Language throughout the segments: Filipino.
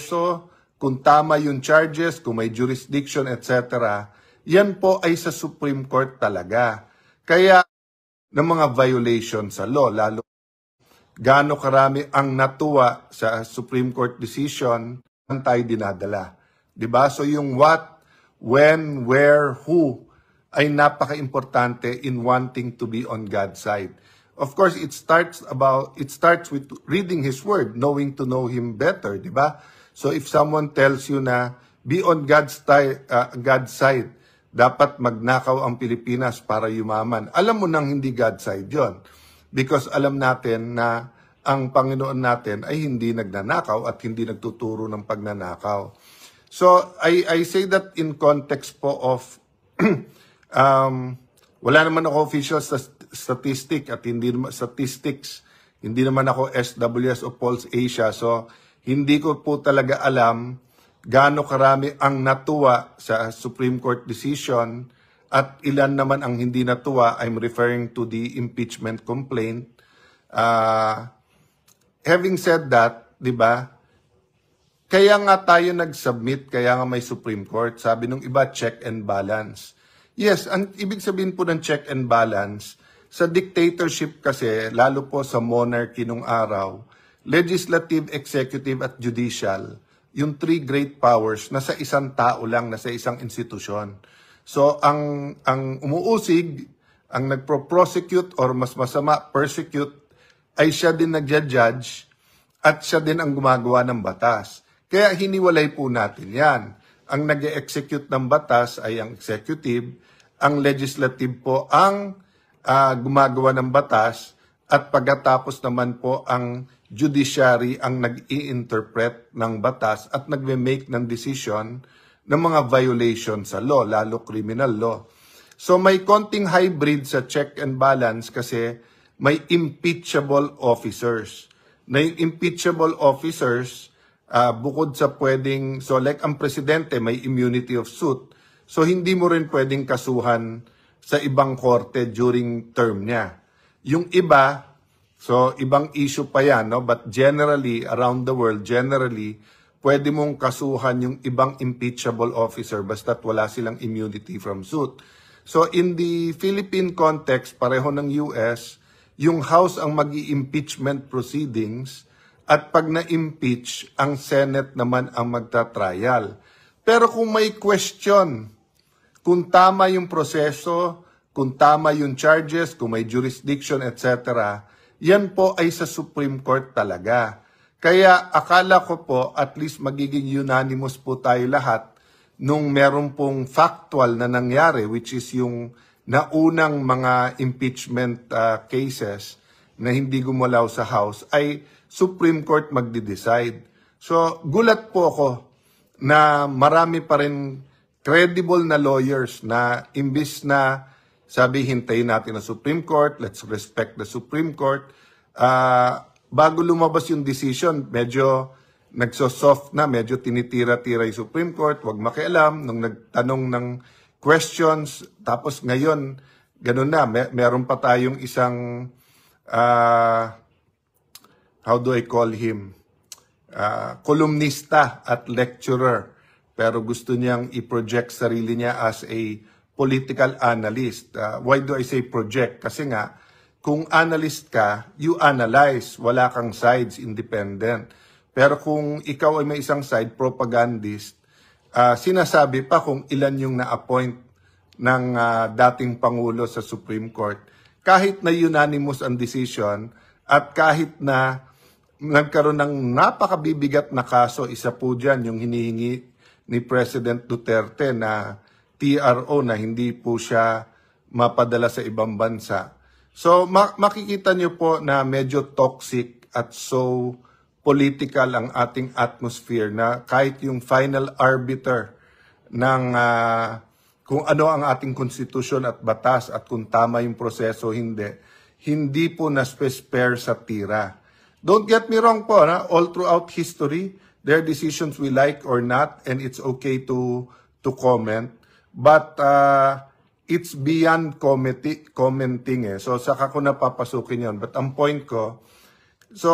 So, kung tama yung charges, kung may jurisdiction, etc., yan po ay sa Supreme Court talaga. Kaya, ng mga violation sa law, lalo gaano karami ang natuwa sa Supreme Court decision, ang tayo dinadala. Diba? So yung what, when, where, who, ay napaka-importante in wanting to be on God's side. Of course, it starts with reading His Word, knowing to know Him better, di ba? So if someone tells you na be on God's side, dapat magnakaw ang Pilipinas para yumaman. Alam mo nang hindi God's side yon, because alam natin na ang Panginoon natin ay hindi nagnanakaw at hindi nagtuturo ng pagnanakaw. So I say that in context po of wala naman ako official statistic at hindi naman ako SWS o Pulse Asia, so hindi ko po talaga alam gaano karami ang natuwa sa Supreme Court decision at ilan naman ang hindi natuwa. I'm referring to the impeachment complaint. Having said that, di ba, kaya nga tayo nag-submit, kaya nga may Supreme Court. Sabi nung iba, check and balance. Yes, ang ibig sabihin po ng check and balance, sa dictatorship kasi, lalo po sa monarchy nung araw, legislative, executive, at judicial, yung three great powers, nasa isang tao lang, nasa isang institusyon. So, ang umuusig, ang nagpro-prosecute or mas masama, persecute, ay siya din nagja-judge at siya din ang gumagawa ng batas. Kaya hiniwalay po natin yan. Ang nag-execute ng batas ay ang executive, ang legislative po ang gumagawa ng batas, at pagkatapos naman po ang judiciary ang nag-i-interpret ng batas at nagme-make ng decision ng mga violation sa law, lalo criminal law. So may konting hybrid sa check and balance kasi may impeachable officers. Na yung impeachable officers, bukod sa pwedeng, so like ang presidente may immunity of suit, so hindi mo rin pwedeng kasuhan sa ibang korte during term niya. Yung iba, so ibang issue pa yan, no? But generally, around the world, pwede mong kasuhan yung ibang impeachable officer basta't wala silang immunity from suit. So in the Philippine context, pareho ng US, yung House ang mag-i-impeachment proceedings at pag na-impeach, ang Senate naman ang magta-trial. Pero kung may question, kung tama yung proseso, kung tama yung charges, kung may jurisdiction, etc., yan po ay sa Supreme Court talaga. Kaya akala ko po at least magiging unanimous po tayo lahat nung meron pong factual na nangyari, which is yung naunang mga impeachment cases na hindi gumalaw sa House, ay Supreme Court magde-decide. So, gulat po ako na marami pa rin credible na lawyers na imbis na sabi, hintayin natin ang Supreme Court, let's respect the Supreme Court. Bago lumabas yung decision, medyo nagsosoft na, medyo tinitira-tira yung Supreme Court, wag makialam, nung nagtanong ng questions, tapos ngayon, ganun na, meron pa tayong isang, how do I call him, kolumnista at lecturer, pero gusto niyang i-project sarili niya as a political analyst. Why do I say project? Kasi nga, kung analyst ka, you analyze, wala kang sides, independent. Pero kung ikaw ay may isang side, propagandist, sinasabi pa kung ilan yung na-appoint ng dating Pangulo sa Supreme Court. Kahit na unanimous ang decision at kahit na nagkaroon ng napakabibigat na kaso, isa po dyan yung hinihingi ni President Duterte na TRO na hindi po siya mapadala sa ibang bansa. So makikita niyo po na medyo toxic at so political ang ating atmosphere na kahit yung final arbiter ng kung ano ang ating konstitusyon at batas at kung tama yung proseso hindi po na-spare sa tira. Don't get me wrong po, all throughout history, there are decisions we like or not and it's okay to comment. But it's beyond commenting. So saka ko napapasukin yon. But ang point ko, so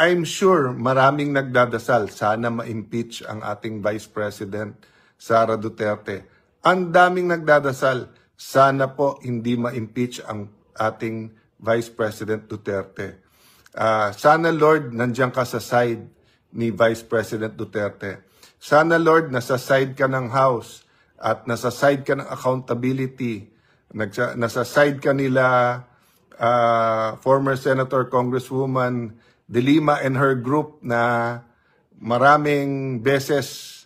I'm sure maraming nagdadasal, sana ma-impeach ang ating Vice President Sara Duterte. Ang daming nagdadasal, sana po hindi ma-impeach ang ating Vice President Duterte. Sana Lord, nandiyan ka sa side ni Vice President Duterte. Sana Lord, nasa side ka ng House at nasa side ka ng accountability. Nasa side ka nila former Senator Congresswoman De Lima and her group na maraming beses,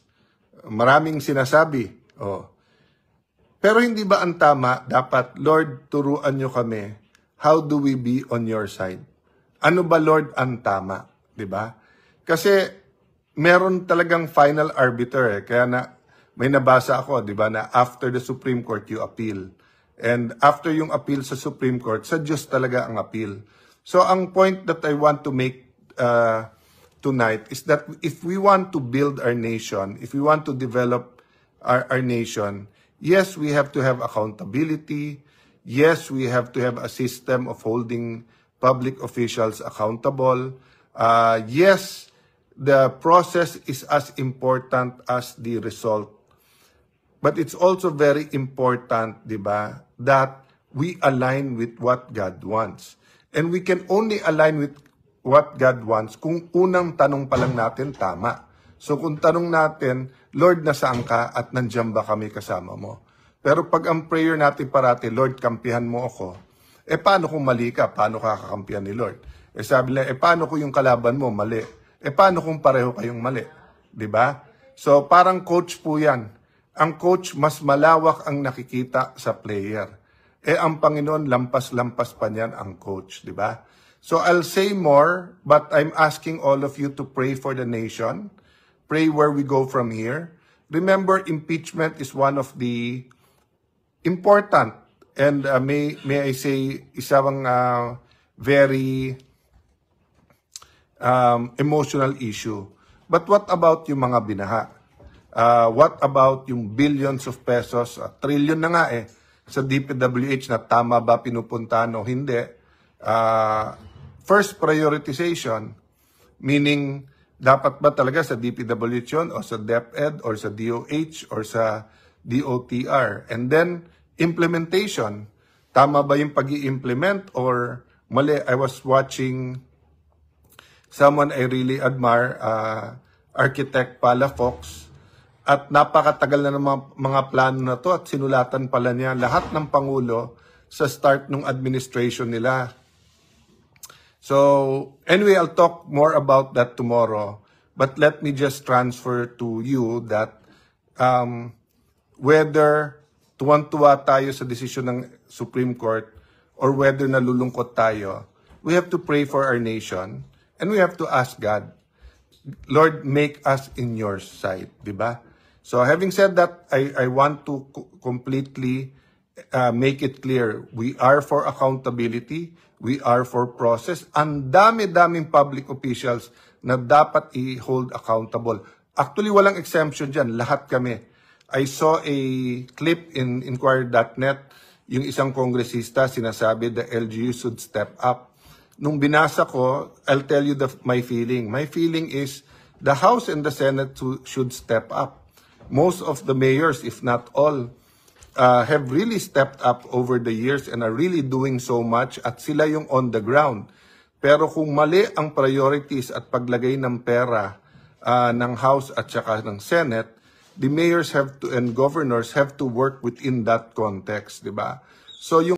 maraming sinasabi. Pero hindi ba ang tama, dapat, Lord, turuan nyo kami, how do we be on your side? Ano ba, Lord, ang tama? Diba? Kasi meron talagang final arbiter. Kaya may nabasa ako, diba, na after the Supreme Court, you appeal. And after yung appeal sa Supreme Court, sa Diyos talaga ang appeal. So, ang point that I want to make tonight is that if we want to build our nation, if we want to develop our nation, yes, we have to have accountability. Yes, we have to have a system of holding public officials accountable. Yes, the process is as important as the result. But it's also very important, di ba, that we align with what God wants. And we can only align with what God wants kung unang tanong pa lang natin tama. So kung tanong natin, Lord, nasaan ka at nandiyan ba kami kasama mo? Pero pag ang prayer natin parati, Lord, kampihan mo ako, paano kung mali ka? Paano ka kakampihan ni Lord? Sabi nila, paano kung yung kalaban mo mali? Paano kung pareho kayong mali? Diba? So parang coach po yan. Ang coach, mas malawak ang nakikita sa player. Ang Panginoon, lampas-lampas pa niyan ang coach, di ba? So I'll say more, but I'm asking all of you to pray for the nation. Pray where we go from here. Remember, impeachment is one of the important, and may I say, isang very emotional issue. But what about yung mga binaha? What about yung billions of pesos, trillion na nga sa DPWH na tama ba pinupuntahan o hindi? First prioritization, meaning dapat ba talaga sa DPWH yun o sa DepEd or sa DOH or sa DOTR? And then, implementation. Tama ba yung pag-i-implement or mali? I was watching someone I really admire, Architect Palafox, at napakatagal na ng mga plano na to at sinulatan pala niya lahat ng Pangulo sa start ng administration nila. So, anyway, I'll talk more about that tomorrow. But let me just transfer to you that whether tuwan-tuwa tayo sa desisyon ng Supreme Court or whether nalulungkot tayo, we have to pray for our nation and we have to ask God, Lord, make us in your sight, di ba? So having said that, I want to completely make it clear, we are for accountability, we are for process. Ang dami-daming public officials na dapat i-hold accountable. Actually, walang exemption dyan, lahat kami. I saw a clip in Inquirer.net, yung isang kongresista sinasabi the LGU should step up. Nung binasa ko, I'll tell you my feeling. My feeling is the House and the Senate should step up. Most of the mayors, if not all, have really stepped up over the years and are really doing so much at sila yung on the ground. Pero kung mali ang priorities at paglagay ng pera ng House at saka ng Senate, the mayors have to and governors have to work within that context, di ba? So yung